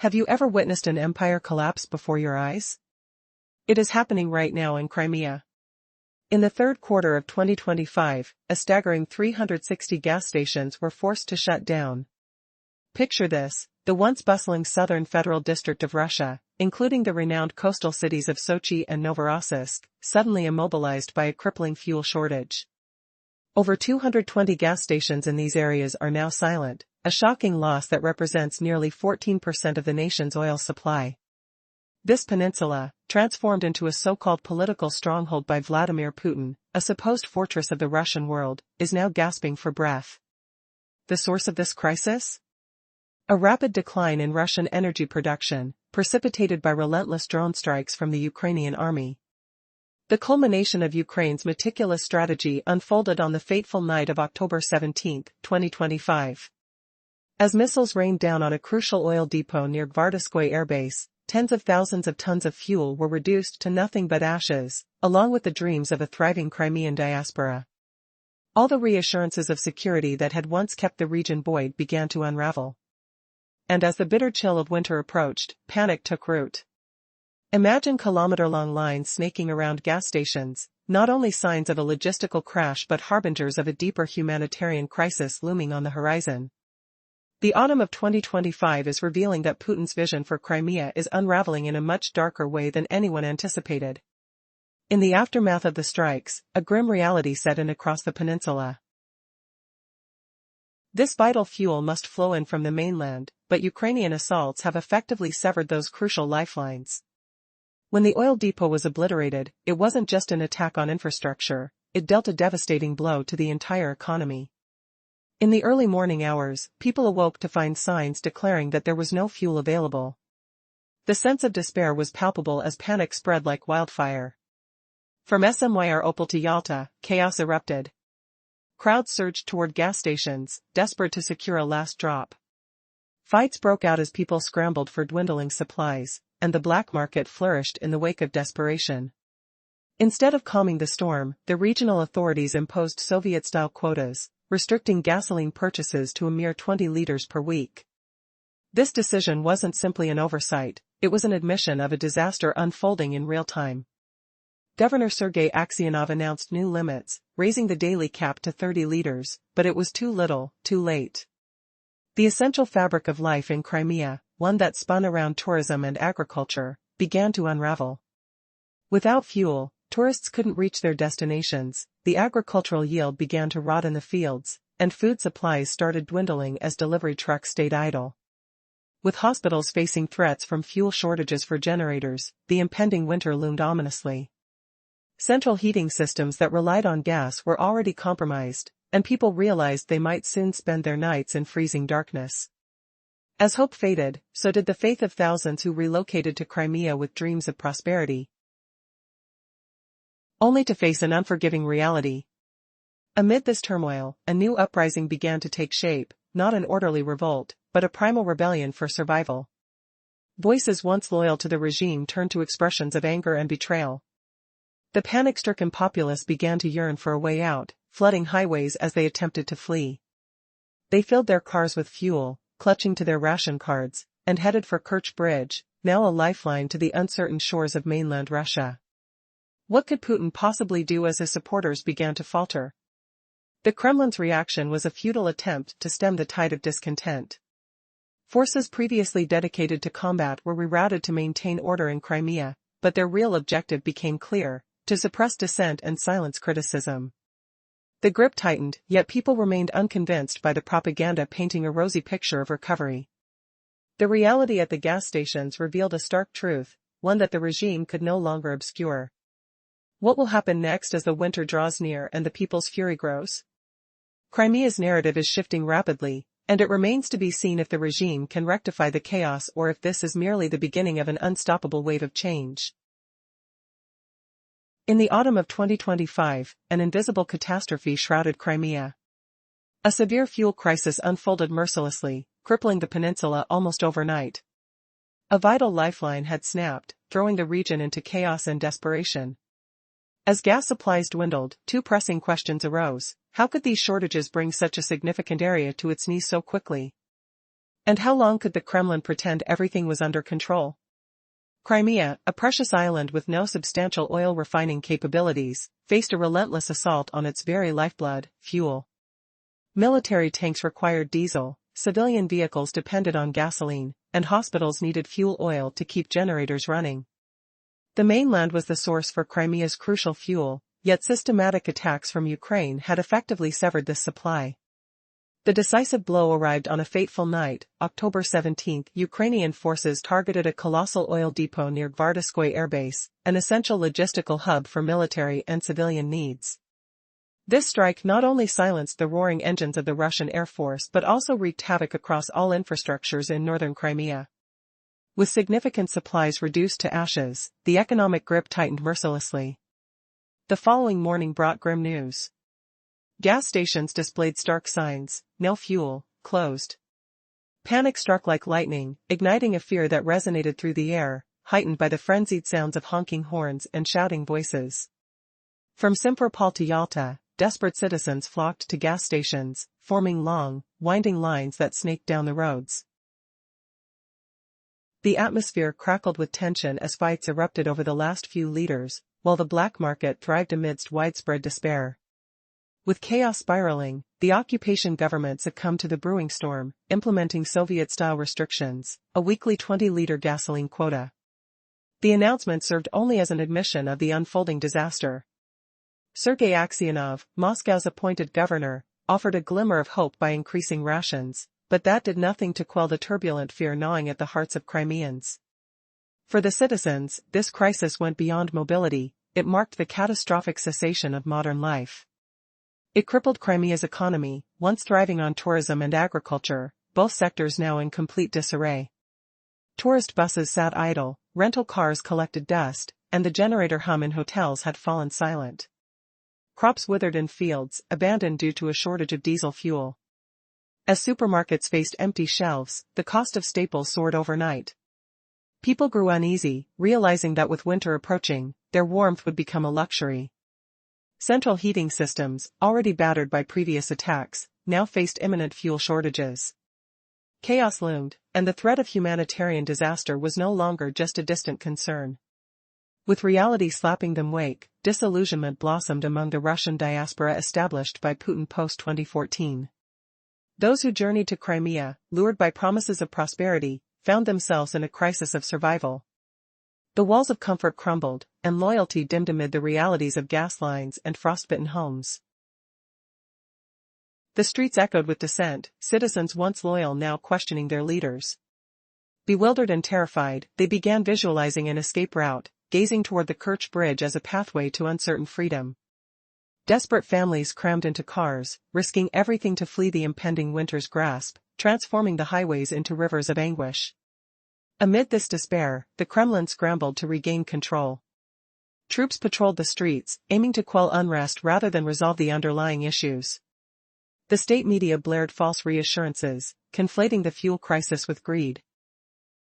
Have you ever witnessed an empire collapse before your eyes? It is happening right now in Crimea. In the third quarter of 2025, a staggering 360 gas stations were forced to shut down. Picture this, the once bustling southern federal district of Russia, including the renowned coastal cities of Sochi and Novorossiysk, suddenly immobilized by a crippling fuel shortage. Over 220 gas stations in these areas are now silent, a shocking loss that represents nearly 14% of the nation's oil supply. This peninsula, transformed into a so-called political stronghold by Vladimir Putin, a supposed fortress of the Russian world, is now gasping for breath. The source of this crisis? A rapid decline in Russian energy production, precipitated by relentless drone strikes from the Ukrainian army. The culmination of Ukraine's meticulous strategy unfolded on the fateful night of October 17, 2025. As missiles rained down on a crucial oil depot near Gvardoskoye airbase, tens of thousands of tons of fuel were reduced to nothing but ashes, along with the dreams of a thriving Crimean diaspora. All the reassurances of security that had once kept the region buoyed began to unravel. And as the bitter chill of winter approached, panic took root. Imagine kilometer-long lines snaking around gas stations, not only signs of a logistical crash but harbingers of a deeper humanitarian crisis looming on the horizon. The autumn of 2025 is revealing that Putin's vision for Crimea is unraveling in a much darker way than anyone anticipated. In the aftermath of the strikes, a grim reality set in across the peninsula. This vital fuel must flow in from the mainland, but Ukrainian assaults have effectively severed those crucial lifelines. When the oil depot was obliterated, it wasn't just an attack on infrastructure, it dealt a devastating blow to the entire economy. In the early morning hours, people awoke to find signs declaring that there was no fuel available. The sense of despair was palpable as panic spread like wildfire. From Smyr to Yalta, chaos erupted. Crowds surged toward gas stations, desperate to secure a last drop. Fights broke out as people scrambled for dwindling supplies, and the black market flourished in the wake of desperation. Instead of calming the storm, the regional authorities imposed Soviet-style quotas, restricting gasoline purchases to a mere 20 liters per week. This decision wasn't simply an oversight, it was an admission of a disaster unfolding in real time. Governor Sergei Aksyonov announced new limits, raising the daily cap to 30 liters, but it was too little, too late. The essential fabric of life in Crimea, one that spun around tourism and agriculture, began to unravel. Without fuel, tourists couldn't reach their destinations, the agricultural yield began to rot in the fields, and food supplies started dwindling as delivery trucks stayed idle. With hospitals facing threats from fuel shortages for generators, the impending winter loomed ominously. Central heating systems that relied on gas were already compromised, and people realized they might soon spend their nights in freezing darkness. As hope faded, so did the faith of thousands who relocated to Crimea with dreams of prosperity. Only to face an unforgiving reality. Amid this turmoil, a new uprising began to take shape, not an orderly revolt, but a primal rebellion for survival. Voices once loyal to the regime turned to expressions of anger and betrayal. The panic-stricken populace began to yearn for a way out, flooding highways as they attempted to flee. They filled their cars with fuel, clutching to their ration cards, and headed for Kerch Bridge, now a lifeline to the uncertain shores of mainland Russia. What could Putin possibly do as his supporters began to falter? The Kremlin's reaction was a futile attempt to stem the tide of discontent. Forces previously dedicated to combat were rerouted to maintain order in Crimea, but their real objective became clear: to suppress dissent and silence criticism. The grip tightened, yet people remained unconvinced by the propaganda painting a rosy picture of recovery. The reality at the gas stations revealed a stark truth, one that the regime could no longer obscure. What will happen next as the winter draws near and the people's fury grows? Crimea's narrative is shifting rapidly, and it remains to be seen if the regime can rectify the chaos or if this is merely the beginning of an unstoppable wave of change. In the autumn of 2025, an invisible catastrophe shrouded Crimea. A severe fuel crisis unfolded mercilessly, crippling the peninsula almost overnight. A vital lifeline had snapped, throwing the region into chaos and desperation. As gas supplies dwindled, two pressing questions arose: how could these shortages bring such a significant area to its knees so quickly? And how long could the Kremlin pretend everything was under control? Crimea, a precious island with no substantial oil refining capabilities, faced a relentless assault on its very lifeblood, fuel. Military tanks required diesel, civilian vehicles depended on gasoline, and hospitals needed fuel oil to keep generators running. The mainland was the source for Crimea's crucial fuel, yet systematic attacks from Ukraine had effectively severed this supply. The decisive blow arrived on a fateful night, October 17. Ukrainian forces targeted a colossal oil depot near Gvardoskoye Air Base, an essential logistical hub for military and civilian needs. This strike not only silenced the roaring engines of the Russian Air Force but also wreaked havoc across all infrastructures in northern Crimea. With significant supplies reduced to ashes, the economic grip tightened mercilessly. The following morning brought grim news. Gas stations displayed stark signs, "No fuel, closed." Panic struck like lightning, igniting a fear that resonated through the air, heightened by the frenzied sounds of honking horns and shouting voices. From Simferopol to Yalta, desperate citizens flocked to gas stations, forming long, winding lines that snaked down the roads. The atmosphere crackled with tension as fights erupted over the last few liters, while the black market thrived amidst widespread despair. With chaos spiraling, the occupation government succumbed to the brewing storm, implementing Soviet-style restrictions, a weekly 20-liter gasoline quota. The announcement served only as an admission of the unfolding disaster. Sergei Aksionov, Moscow's appointed governor, offered a glimmer of hope by increasing rations, but that did nothing to quell the turbulent fear gnawing at the hearts of Crimeans. For the citizens, this crisis went beyond mobility, it marked the catastrophic cessation of modern life. It crippled Crimea's economy, once thriving on tourism and agriculture, both sectors now in complete disarray. Tourist buses sat idle, rental cars collected dust, and the generator hum in hotels had fallen silent. Crops withered in fields, abandoned due to a shortage of diesel fuel. As supermarkets faced empty shelves, the cost of staples soared overnight. People grew uneasy, realizing that with winter approaching, their warmth would become a luxury. Central heating systems, already battered by previous attacks, now faced imminent fuel shortages. Chaos loomed, and the threat of humanitarian disaster was no longer just a distant concern. With reality slapping them wake, disillusionment blossomed among the Russian diaspora established by Putin post-2014. Those who journeyed to Crimea, lured by promises of prosperity, found themselves in a crisis of survival. The walls of comfort crumbled, and loyalty dimmed amid the realities of gas lines and frostbitten homes. The streets echoed with dissent, citizens once loyal now questioning their leaders. Bewildered and terrified, they began visualizing an escape route, gazing toward the Kerch Bridge as a pathway to uncertain freedom. Desperate families crammed into cars, risking everything to flee the impending winter's grasp, transforming the highways into rivers of anguish. Amid this despair, the Kremlin scrambled to regain control. Troops patrolled the streets, aiming to quell unrest rather than resolve the underlying issues. The state media blared false reassurances, conflating the fuel crisis with greed.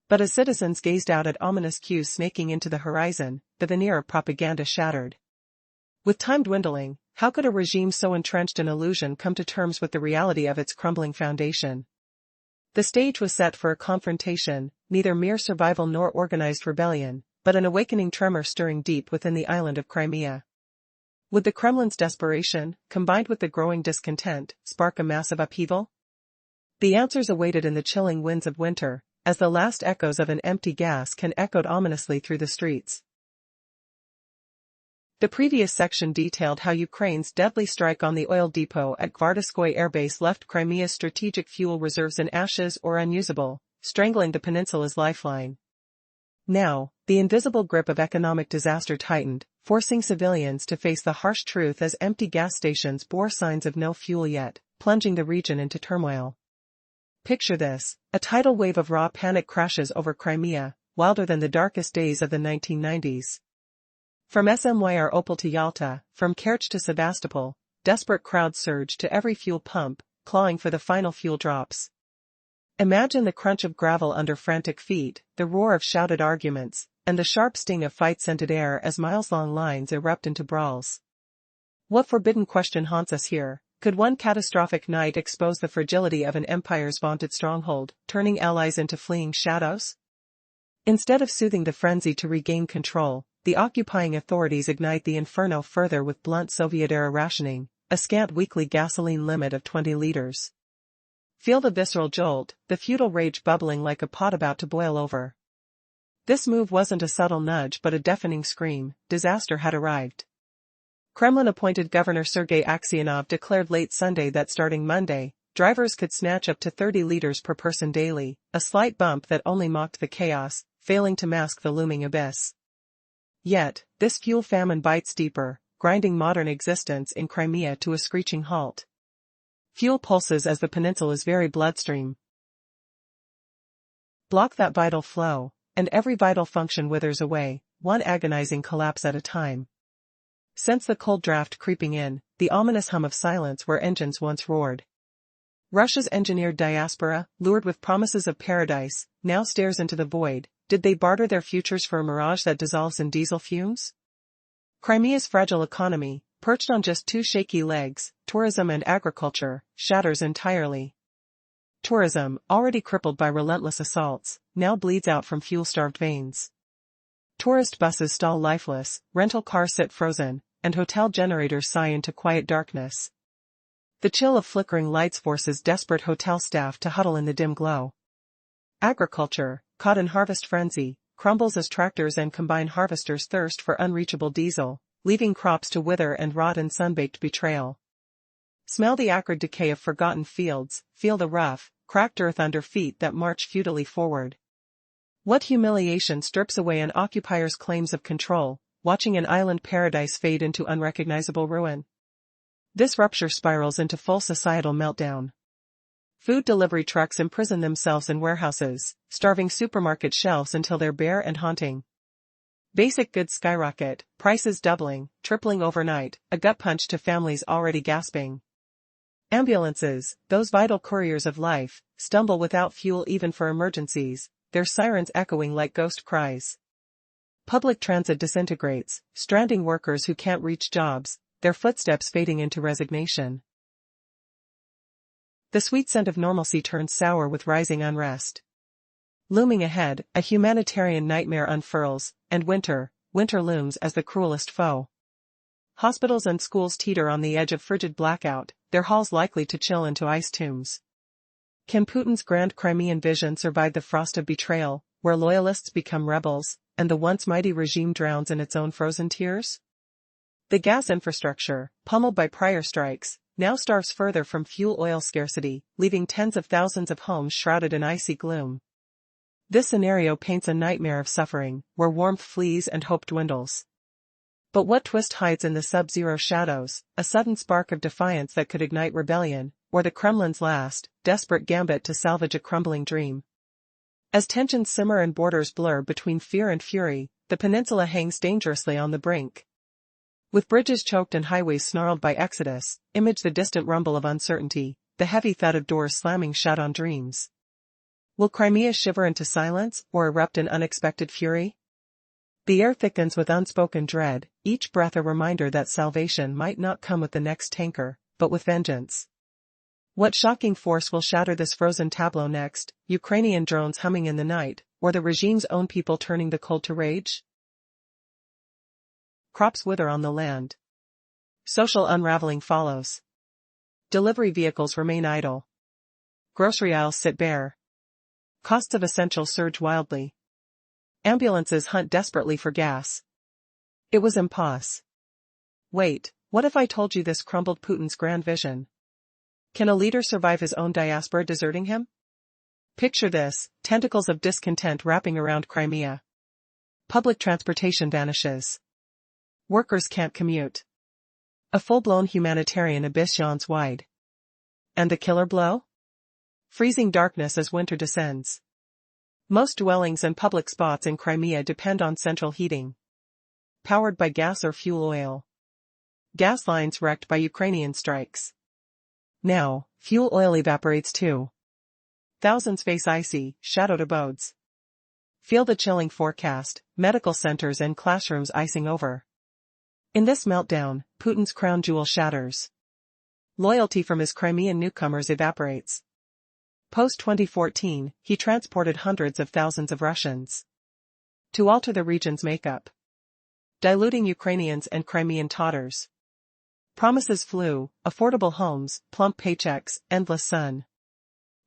But as citizens gazed out at ominous cues snaking into the horizon, the veneer of propaganda shattered. With time dwindling, how could a regime so entrenched in illusion come to terms with the reality of its crumbling foundation? The stage was set for a confrontation, neither mere survival nor organized rebellion, but an awakening tremor stirring deep within the island of Crimea. Would the Kremlin's desperation, combined with the growing discontent, spark a massive upheaval? The answers awaited in the chilling winds of winter, as the last echoes of an empty gas can echoed ominously through the streets. The previous section detailed how Ukraine's deadly strike on the oil depot at Gvardoskoye Air Base left Crimea's strategic fuel reserves in ashes or unusable, strangling the peninsula's lifeline. Now, the invisible grip of economic disaster tightened, forcing civilians to face the harsh truth as empty gas stations bore signs of no fuel yet, plunging the region into turmoil. Picture this, a tidal wave of raw panic crashes over Crimea, wilder than the darkest days of the 1990s. From Smyr to Yalta, from Kerch to Sevastopol, desperate crowds surged to every fuel pump, clawing for the final fuel drops. Imagine the crunch of gravel under frantic feet, the roar of shouted arguments, and the sharp sting of fight-scented air as miles-long lines erupt into brawls. What forbidden question haunts us here? Could one catastrophic night expose the fragility of an empire's vaunted stronghold, turning allies into fleeing shadows? Instead of soothing the frenzy to regain control, the occupying authorities ignite the inferno further with blunt Soviet-era rationing, a scant weekly gasoline limit of 20 liters. Feel the visceral jolt, the feudal rage bubbling like a pot about to boil over. This move wasn't a subtle nudge but a deafening scream. Disaster had arrived. Kremlin-appointed Governor Sergei Aksionov declared late Sunday that starting Monday, drivers could snatch up to 30 liters per person daily, a slight bump that only mocked the chaos, failing to mask the looming abyss. Yet, this fuel famine bites deeper, grinding modern existence in Crimea to a screeching halt. Fuel pulses as the peninsula's very bloodstream. Block that vital flow, and every vital function withers away, one agonizing collapse at a time. Sense the cold draft creeping in, the ominous hum of silence where engines once roared. Russia's engineered diaspora, lured with promises of paradise, now stares into the void. Did they barter their futures for a mirage that dissolves in diesel fumes? Crimea's fragile economy, perched on just two shaky legs, tourism and agriculture, shatters entirely. Tourism, already crippled by relentless assaults, now bleeds out from fuel-starved veins. Tourist buses stall lifeless, rental cars sit frozen, and hotel generators sigh into quiet darkness. The chill of flickering lights forces desperate hotel staff to huddle in the dim glow. Agriculture, caught in harvest frenzy, crumbles as tractors and combine harvesters thirst for unreachable diesel, leaving crops to wither and rot in sun-baked betrayal. Smell the acrid decay of forgotten fields, feel the rough, cracked earth under feet that march futilely forward. What humiliation strips away an occupier's claims of control, watching an island paradise fade into unrecognizable ruin. This rupture spirals into full societal meltdown. Food delivery trucks imprison themselves in warehouses, starving supermarket shelves until they're bare and haunting. Basic goods skyrocket, prices doubling, tripling overnight, a gut punch to families already gasping. Ambulances, those vital couriers of life, stumble without fuel even for emergencies, their sirens echoing like ghost cries. Public transit disintegrates, stranding workers who can't reach jobs, their footsteps fading into resignation. The sweet scent of normalcy turns sour with rising unrest. Looming ahead, a humanitarian nightmare unfurls, and winter looms as the cruelest foe. Hospitals and schools teeter on the edge of frigid blackout, their halls likely to chill into ice tombs. Can Putin's grand Crimean vision survive the frost of betrayal, where loyalists become rebels, and the once mighty regime drowns in its own frozen tears? The gas infrastructure, pummeled by prior strikes, now starves further from fuel oil scarcity, leaving tens of thousands of homes shrouded in icy gloom. This scenario paints a nightmare of suffering, where warmth flees and hope dwindles. But what twist hides in the sub-zero shadows, a sudden spark of defiance that could ignite rebellion, or the Kremlin's last, desperate gambit to salvage a crumbling dream? As tensions simmer and borders blur between fear and fury, the peninsula hangs dangerously on the brink. With bridges choked and highways snarled by exodus, image the distant rumble of uncertainty, the heavy thud of doors slamming shut on dreams. Will Crimea shiver into silence, or erupt in unexpected fury? The air thickens with unspoken dread, each breath a reminder that salvation might not come with the next tanker, but with vengeance. What shocking force will shatter this frozen tableau next, Ukrainian drones humming in the night, or the regime's own people turning the cold to rage? Crops wither on the land. Social unraveling follows. Delivery vehicles remain idle. Grocery aisles sit bare. Costs of essentials surge wildly. Ambulances hunt desperately for gas. It was impossible. Wait, what if I told you this crumbled Putin's grand vision? Can a leader survive his own diaspora deserting him? Picture this, tentacles of discontent wrapping around Crimea. Public transportation vanishes. Workers can't commute. A full-blown humanitarian abyss yawns wide. And the killer blow? Freezing darkness as winter descends. Most dwellings and public spots in Crimea depend on central heating. Powered by gas or fuel oil. Gas lines wrecked by Ukrainian strikes. Now, fuel oil evaporates too. Thousands face icy, shadowed abodes. Feel the chilling forecast, medical centers and classrooms icing over. In this meltdown, Putin's crown jewel shatters. loyalty from his Crimean newcomers evaporates. Post-2014, he transported hundreds of thousands of Russians to alter the region's makeup, diluting Ukrainians and Crimean Tatars. Promises flew, affordable homes, plump paychecks, endless sun.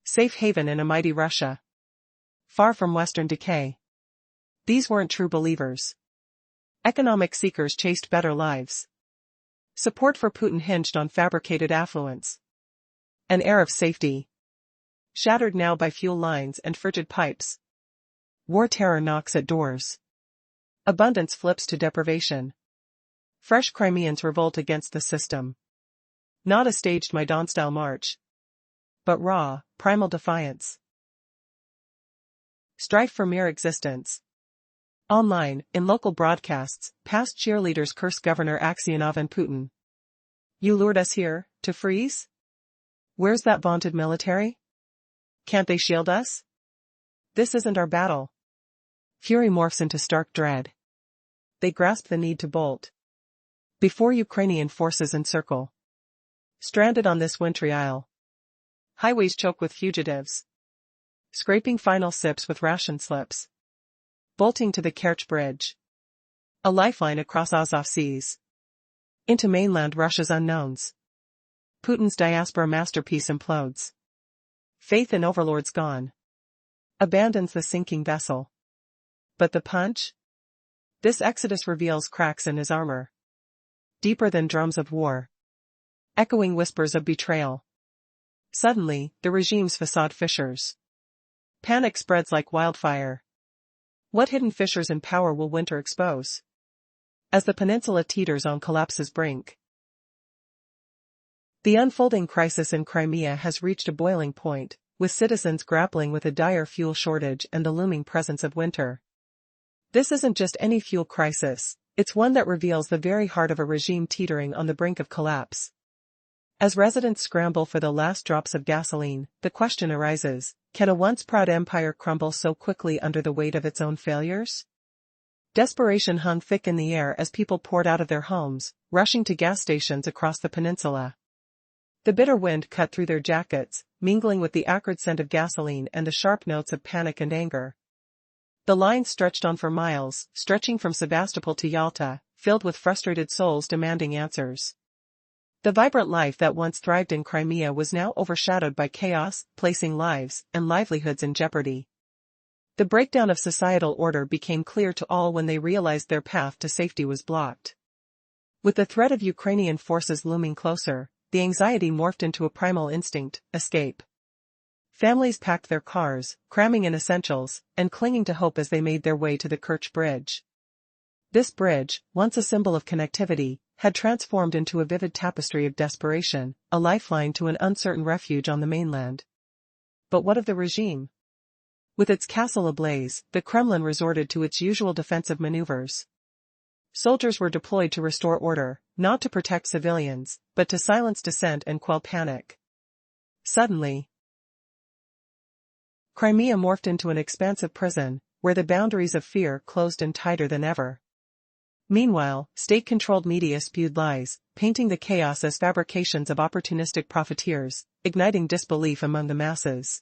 Safe haven in a mighty Russia, far from Western decay. These weren't true believers. Economic seekers chased better lives. Support for Putin hinged on fabricated affluence. An air of safety, shattered now by fuel lines and frigid pipes. War terror knocks at doors. Abundance flips to deprivation. Fresh Crimeans revolt against the system. Not a staged Maidan-style march, but raw, primal defiance. Strife for mere existence. Online, in local broadcasts, past cheerleaders curse Governor Aksionov and Putin. You lured us here, to freeze? Where's that vaunted military? Can't they shield us? This isn't our battle. Fury morphs into stark dread. They grasp the need to bolt before Ukrainian forces encircle. Stranded on this wintry isle. Highways choke with fugitives. Scraping final sips with ration slips. Bolting to the Kerch Bridge. A lifeline across Azov seas. Into mainland Russia's unknowns. Putin's diaspora masterpiece implodes. Faith in overlords gone. Abandons the sinking vessel. But the punch? This exodus reveals cracks in his armor. Deeper than drums of war. Echoing whispers of betrayal. Suddenly, the regime's facade fissures. Panic spreads like wildfire. What hidden fissures in power will winter expose? As the peninsula teeters on collapse's brink. The unfolding crisis in Crimea has reached a boiling point, with citizens grappling with a dire fuel shortage and the looming presence of winter. This isn't just any fuel crisis, it's one that reveals the very heart of a regime teetering on the brink of collapse. As residents scramble for the last drops of gasoline, the question arises, can a once proud empire crumble so quickly under the weight of its own failures? Desperation hung thick in the air as people poured out of their homes, rushing to gas stations across the peninsula. The bitter wind cut through their jackets, mingling with the acrid scent of gasoline and the sharp notes of panic and anger. The lines stretched on for miles, stretching from Sevastopol to Yalta, filled with frustrated souls demanding answers. The vibrant life that once thrived in Crimea was now overshadowed by chaos, placing lives and livelihoods in jeopardy. The breakdown of societal order became clear to all when they realized their path to safety was blocked. With the threat of Ukrainian forces looming closer, the anxiety morphed into a primal instinct: escape. Families packed their cars, cramming in essentials, and clinging to hope as they made their way to the Kerch Bridge. This bridge, once a symbol of connectivity, had transformed into a vivid tapestry of desperation, a lifeline to an uncertain refuge on the mainland. But what of the regime? With its castle ablaze, the Kremlin resorted to its usual defensive maneuvers. Soldiers were deployed to restore order, not to protect civilians, but to silence dissent and quell panic. Suddenly, Crimea morphed into an expansive prison, where the boundaries of fear closed in tighter than ever. Meanwhile, state-controlled media spewed lies, painting the chaos as fabrications of opportunistic profiteers, igniting disbelief among the masses.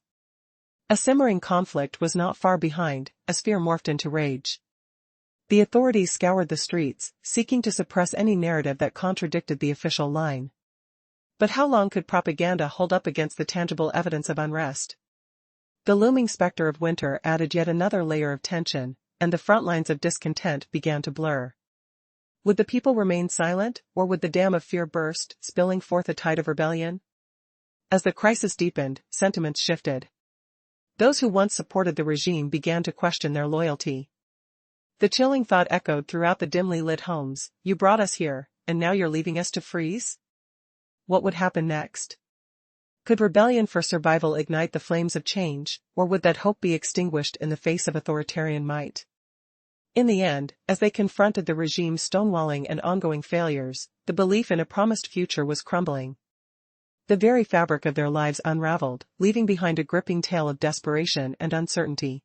A simmering conflict was not far behind, as fear morphed into rage. The authorities scoured the streets, seeking to suppress any narrative that contradicted the official line. But how long could propaganda hold up against the tangible evidence of unrest? The looming specter of winter added yet another layer of tension, and the front lines of discontent began to blur. Would the people remain silent, or would the dam of fear burst, spilling forth a tide of rebellion? As the crisis deepened, sentiments shifted. Those who once supported the regime began to question their loyalty. The chilling thought echoed throughout the dimly lit homes: you brought us here, and now you're leaving us to freeze? What would happen next? Could rebellion for survival ignite the flames of change, or would that hope be extinguished in the face of authoritarian might? In the end, as they confronted the regime's stonewalling and ongoing failures, the belief in a promised future was crumbling. The very fabric of their lives unraveled, leaving behind a gripping tale of desperation and uncertainty.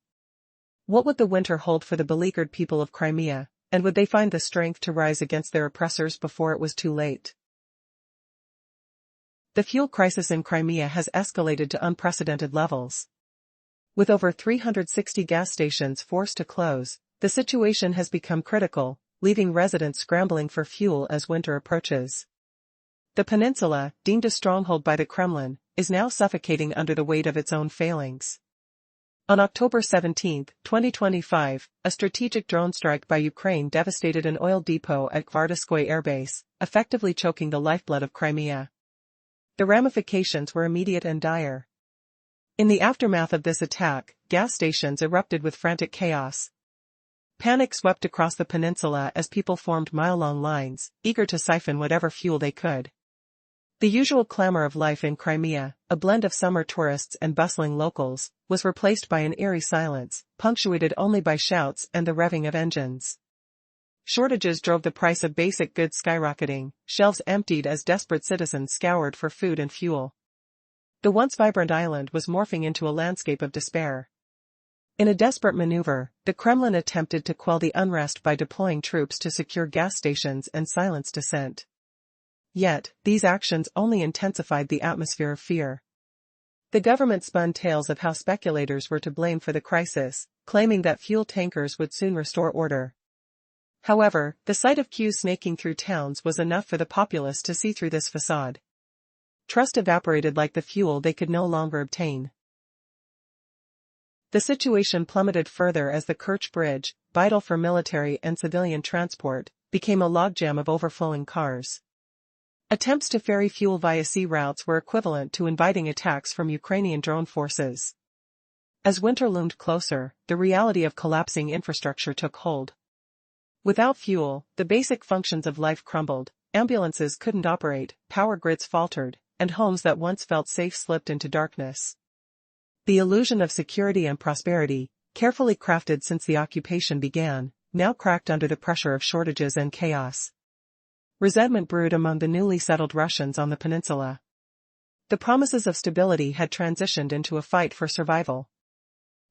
What would the winter hold for the beleaguered people of Crimea, and would they find the strength to rise against their oppressors before it was too late? The fuel crisis in Crimea has escalated to unprecedented levels. With over 360 gas stations forced to close, the situation has become critical, leaving residents scrambling for fuel as winter approaches. The peninsula, deemed a stronghold by the Kremlin, is now suffocating under the weight of its own failings. On October 17, 2025, a strategic drone strike by Ukraine devastated an oil depot at Gvardiskoye airbase, effectively choking the lifeblood of Crimea. The ramifications were immediate and dire. In the aftermath of this attack, gas stations erupted with frantic chaos. Panic swept across the peninsula as people formed mile-long lines, eager to siphon whatever fuel they could. The usual clamor of life in Crimea, a blend of summer tourists and bustling locals, was replaced by an eerie silence, punctuated only by shouts and the revving of engines. Shortages drove the price of basic goods skyrocketing, shelves emptied as desperate citizens scoured for food and fuel. The once vibrant island was morphing into a landscape of despair. In a desperate maneuver, the Kremlin attempted to quell the unrest by deploying troops to secure gas stations and silence dissent. Yet, these actions only intensified the atmosphere of fear. The government spun tales of how speculators were to blame for the crisis, claiming that fuel tankers would soon restore order. However, the sight of queues snaking through towns was enough for the populace to see through this facade. Trust evaporated like the fuel they could no longer obtain. The situation plummeted further as the Kerch Bridge, vital for military and civilian transport, became a logjam of overflowing cars. Attempts to ferry fuel via sea routes were equivalent to inviting attacks from Ukrainian drone forces. As winter loomed closer, the reality of collapsing infrastructure took hold. Without fuel, the basic functions of life crumbled, ambulances couldn't operate, power grids faltered, and homes that once felt safe slipped into darkness. The illusion of security and prosperity, carefully crafted since the occupation began, now cracked under the pressure of shortages and chaos. Resentment brewed among the newly settled Russians on the peninsula. The promises of stability had transitioned into a fight for survival.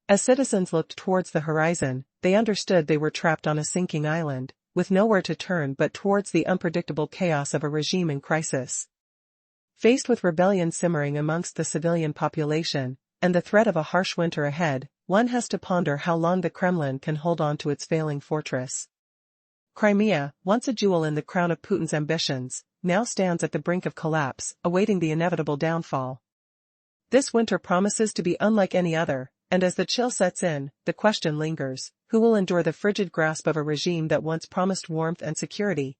As citizens looked towards the horizon, they understood they were trapped on a sinking island, with nowhere to turn but towards the unpredictable chaos of a regime in crisis. Faced with rebellion simmering amongst the civilian population, and the threat of a harsh winter ahead, one has to ponder how long the Kremlin can hold on to its failing fortress. Crimea, once a jewel in the crown of Putin's ambitions, now stands at the brink of collapse, awaiting the inevitable downfall. This winter promises to be unlike any other, and as the chill sets in, the question lingers: who will endure the frigid grasp of a regime that once promised warmth and security?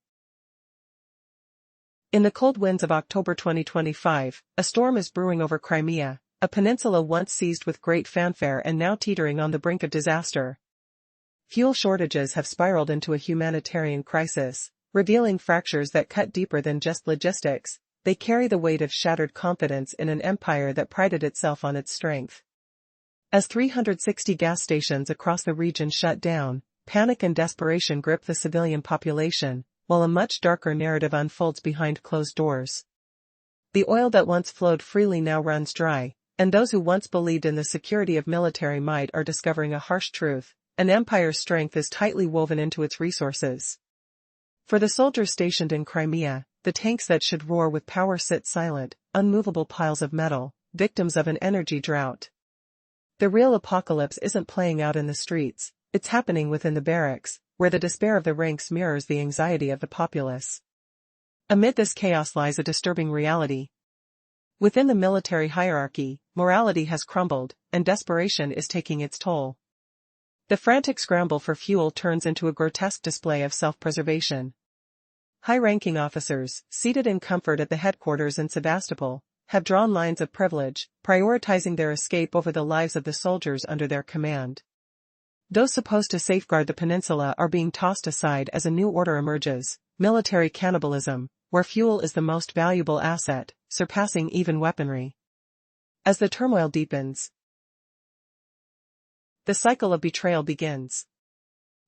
In the cold winds of October 2025, a storm is brewing over Crimea, a peninsula once seized with great fanfare and now teetering on the brink of disaster. Fuel shortages have spiraled into a humanitarian crisis, revealing fractures that cut deeper than just logistics. They carry the weight of shattered confidence in an empire that prided itself on its strength. As 360 gas stations across the region shut down, panic and desperation grip the civilian population, while a much darker narrative unfolds behind closed doors. The oil that once flowed freely now runs dry, and those who once believed in the security of military might are discovering a harsh truth: an empire's strength is tightly woven into its resources. For the soldiers stationed in Crimea, the tanks that should roar with power sit silent, unmovable piles of metal, victims of an energy drought. The real apocalypse isn't playing out in the streets, it's happening within the barracks, where the despair of the ranks mirrors the anxiety of the populace. Amid this chaos lies a disturbing reality. Within the military hierarchy, morality has crumbled, and desperation is taking its toll. The frantic scramble for fuel turns into a grotesque display of self-preservation. High-ranking officers, seated in comfort at the headquarters in Sevastopol, have drawn lines of privilege, prioritizing their escape over the lives of the soldiers under their command. Those supposed to safeguard the peninsula are being tossed aside as a new order emerges: military cannibalism, where fuel is the most valuable asset, surpassing even weaponry. As the turmoil deepens, the cycle of betrayal begins.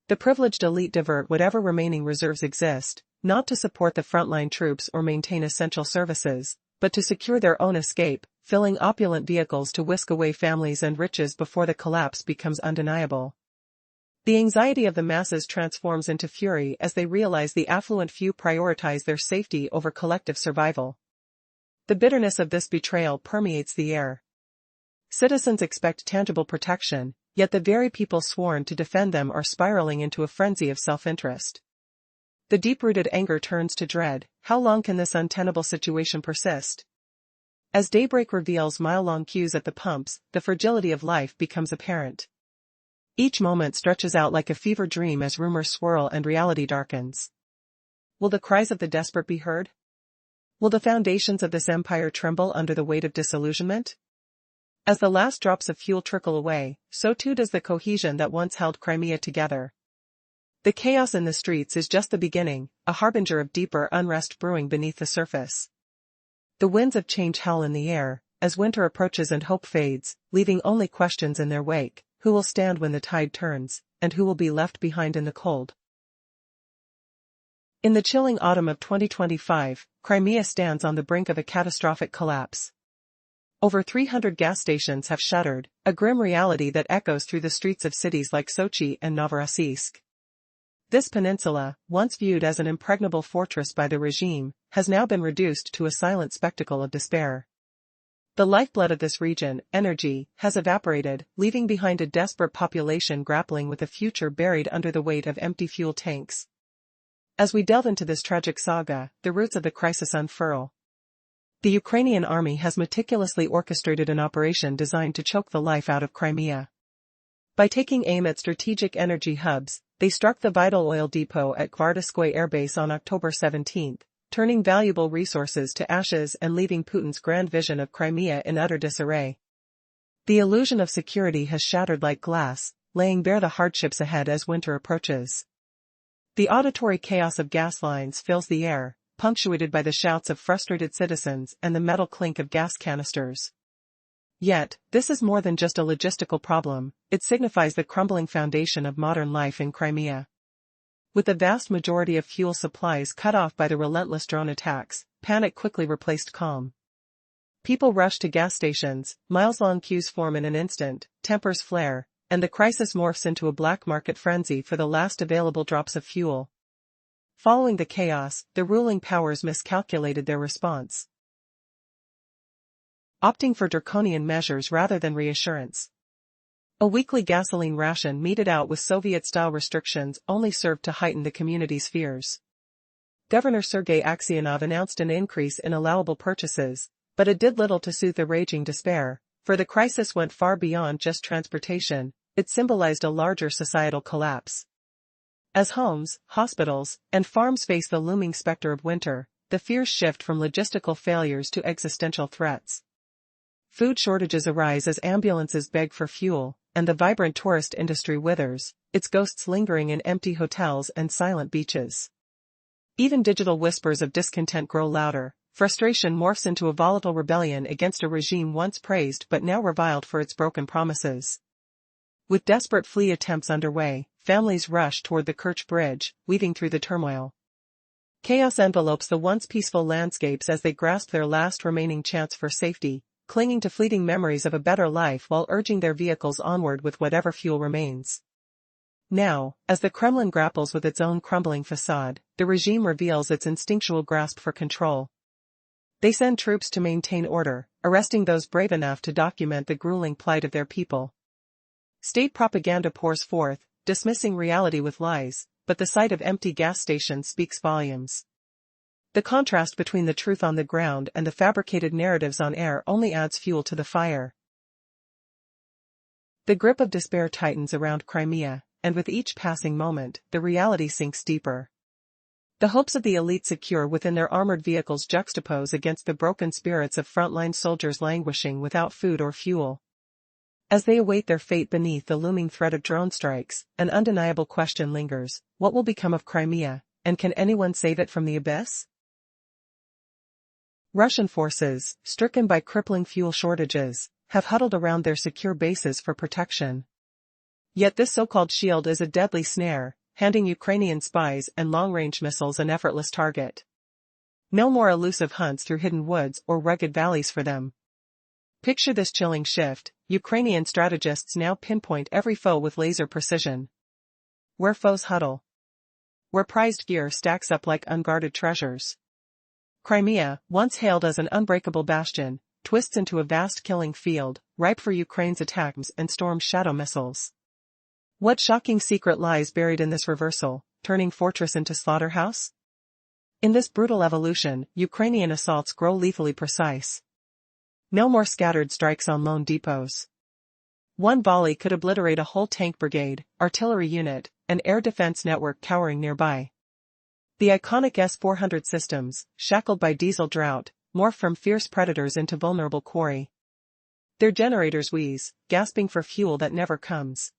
The privileged elite divert whatever remaining reserves exist, not to support the frontline troops or maintain essential services, but to secure their own escape, filling opulent vehicles to whisk away families and riches before the collapse becomes undeniable. The anxiety of the masses transforms into fury as they realize the affluent few prioritize their safety over collective survival. The bitterness of this betrayal permeates the air. Citizens expect tangible protection, yet the very people sworn to defend them are spiraling into a frenzy of self-interest. The deep-rooted anger turns to dread. How long can this untenable situation persist? As daybreak reveals mile-long queues at the pumps, the fragility of life becomes apparent. Each moment stretches out like a fever dream as rumors swirl and reality darkens. Will the cries of the desperate be heard? Will the foundations of this empire tremble under the weight of disillusionment? As the last drops of fuel trickle away, so too does the cohesion that once held Crimea together. The chaos in the streets is just the beginning, a harbinger of deeper unrest brewing beneath the surface. The winds of change howl in the air, as winter approaches and hope fades, leaving only questions in their wake: who will stand when the tide turns, and who will be left behind in the cold? In the chilling autumn of 2025, Crimea stands on the brink of a catastrophic collapse. Over 300 gas stations have shuttered, a grim reality that echoes through the streets of cities like Sochi and Novorossiysk. This peninsula, once viewed as an impregnable fortress by the regime, has now been reduced to a silent spectacle of despair. The lifeblood of this region, energy, has evaporated, leaving behind a desperate population grappling with a future buried under the weight of empty fuel tanks. As we delve into this tragic saga, the roots of the crisis unfurl. The Ukrainian army has meticulously orchestrated an operation designed to choke the life out of Crimea. By taking aim at strategic energy hubs, they struck the vital oil depot at Gvardiskoye Air Base on October 17, turning valuable resources to ashes and leaving Putin's grand vision of Crimea in utter disarray. The illusion of security has shattered like glass, laying bare the hardships ahead as winter approaches. The auditory chaos of gas lines fills the air, punctuated by the shouts of frustrated citizens and the metal clink of gas canisters. Yet, this is more than just a logistical problem, it signifies the crumbling foundation of modern life in Crimea. With the vast majority of fuel supplies cut off by the relentless drone attacks, panic quickly replaced calm. People rush to gas stations, miles-long queues form in an instant, tempers flare, and the crisis morphs into a black market frenzy for the last available drops of fuel. Following the chaos, the ruling powers miscalculated their response, opting for draconian measures rather than reassurance. A weekly gasoline ration meted out with Soviet-style restrictions only served to heighten the community's fears. Governor Sergei Aksyonov announced an increase in allowable purchases, but it did little to soothe the raging despair, for the crisis went far beyond just transportation, it symbolized a larger societal collapse. As homes, hospitals, and farms face the looming specter of winter, the fears shift from logistical failures to existential threats. Food shortages arise as ambulances beg for fuel, and the vibrant tourist industry withers, its ghosts lingering in empty hotels and silent beaches. Even digital whispers of discontent grow louder, frustration morphs into a volatile rebellion against a regime once praised but now reviled for its broken promises. With desperate flee attempts underway, families rush toward the Kerch Bridge, weaving through the turmoil. Chaos envelopes the once peaceful landscapes as they grasp their last remaining chance for safety, clinging to fleeting memories of a better life while urging their vehicles onward with whatever fuel remains. Now, as the Kremlin grapples with its own crumbling facade, the regime reveals its instinctual grasp for control. They send troops to maintain order, arresting those brave enough to document the grueling plight of their people. State propaganda pours forth, dismissing reality with lies, but the sight of empty gas stations speaks volumes. The contrast between the truth on the ground and the fabricated narratives on air only adds fuel to the fire. The grip of despair tightens around Crimea, and with each passing moment, the reality sinks deeper. The hopes of the elite secure within their armored vehicles juxtapose against the broken spirits of frontline soldiers languishing without food or fuel. As they await their fate beneath the looming threat of drone strikes, an undeniable question lingers: what will become of Crimea, and can anyone save it from the abyss? Russian forces, stricken by crippling fuel shortages, have huddled around their secure bases for protection. Yet this so-called shield is a deadly snare, handing Ukrainian spies and long-range missiles an effortless target. No more elusive hunts through hidden woods or rugged valleys for them. Picture this chilling shift: Ukrainian strategists now pinpoint every foe with laser precision. Where foes huddle, where prized gear stacks up like unguarded treasures, Crimea, once hailed as an unbreakable bastion, twists into a vast killing field, ripe for Ukraine's attacks and Storm's shadow missiles. What shocking secret lies buried in this reversal, turning fortress into slaughterhouse? In this brutal evolution, Ukrainian assaults grow lethally precise. No more scattered strikes on lone depots. One volley could obliterate a whole tank brigade, artillery unit, and air defense network cowering nearby. The iconic S-400 systems, shackled by diesel drought, morph from fierce predators into vulnerable quarry. Their generators wheeze, gasping for fuel that never comes.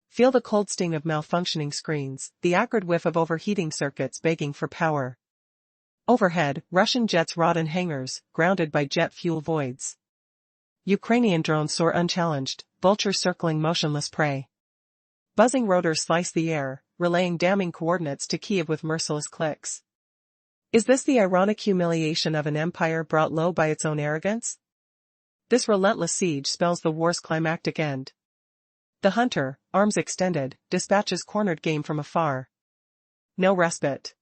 Feel the cold sting of malfunctioning screens, the acrid whiff of overheating circuits begging for power. Overhead, Russian jets rot in hangars, grounded by jet fuel voids. Ukrainian drones soar unchallenged, vultures circling motionless prey. Buzzing rotors slice the air, relaying damning coordinates to Kiev with merciless clicks. Is this the ironic humiliation of an empire brought low by its own arrogance? This relentless siege spells the war's climactic end. The hunter, arms extended, dispatches cornered game from afar. No respite.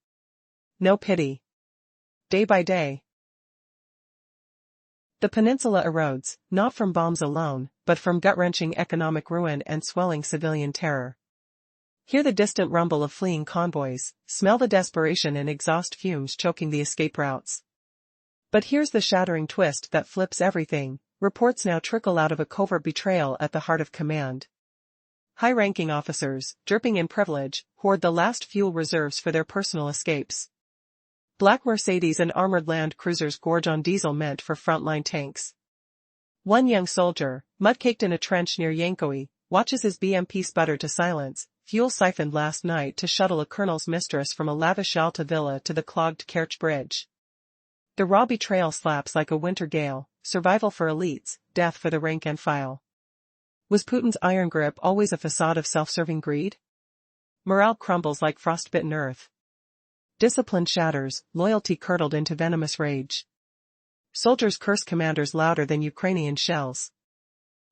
No pity. Day by day. The peninsula erodes, not from bombs alone, but from gut-wrenching economic ruin and swelling civilian terror. Hear the distant rumble of fleeing convoys, smell the desperation and exhaust fumes choking the escape routes. But here's the shattering twist that flips everything. Reports now trickle out of a covert betrayal at the heart of command. High-ranking officers, dripping in privilege, hoard the last fuel reserves for their personal escapes. Black Mercedes and armored land cruisers gorge on diesel meant for frontline tanks. One young soldier, mud-caked in a trench near Yankoe, watches his BMP sputter to silence, fuel siphoned last night to shuttle a colonel's mistress from a lavish Alta villa to the clogged Kerch Bridge. The raw betrayal slaps like a winter gale, survival for elites, death for the rank and file. Was Putin's iron grip always a facade of self-serving greed? Morale crumbles like frostbitten earth. Discipline shatters, loyalty curdled into venomous rage. Soldiers curse commanders louder than Ukrainian shells.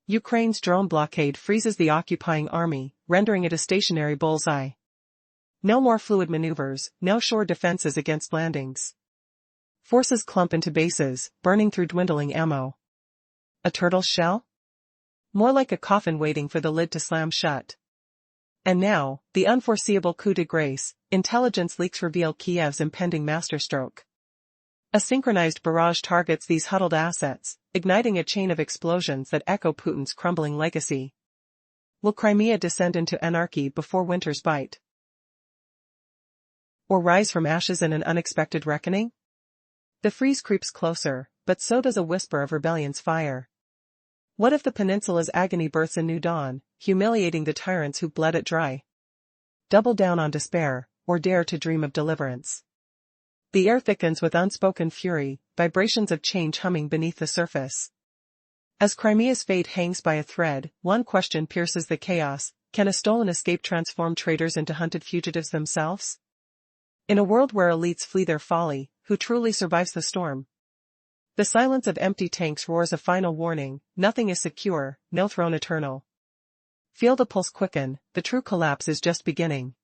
Ukraine's drone blockade freezes the occupying army, rendering it a stationary bullseye. No more fluid maneuvers, no shore defenses against landings. Forces clump into bases, burning through dwindling ammo. A turtle's shell? More like a coffin waiting for the lid to slam shut. And now, the unforeseeable coup de grace, intelligence leaks reveal Kiev's impending masterstroke. A synchronized barrage targets these huddled assets, igniting a chain of explosions that echo Putin's crumbling legacy. Will Crimea descend into anarchy before winter's bite? Or rise from ashes in an unexpected reckoning? The freeze creeps closer, but so does a whisper of rebellion's fire. What if the peninsula's agony births a new dawn, humiliating the tyrants who bled it dry? Double down on despair, or dare to dream of deliverance. The air thickens with unspoken fury, vibrations of change humming beneath the surface. As Crimea's fate hangs by a thread, one question pierces the chaos: can a stolen escape transform traitors into hunted fugitives themselves? In a world where elites flee their folly, who truly survives the storm? The silence of empty tanks roars a final warning: nothing is secure, no throne eternal. Feel the pulse quicken, the true collapse is just beginning.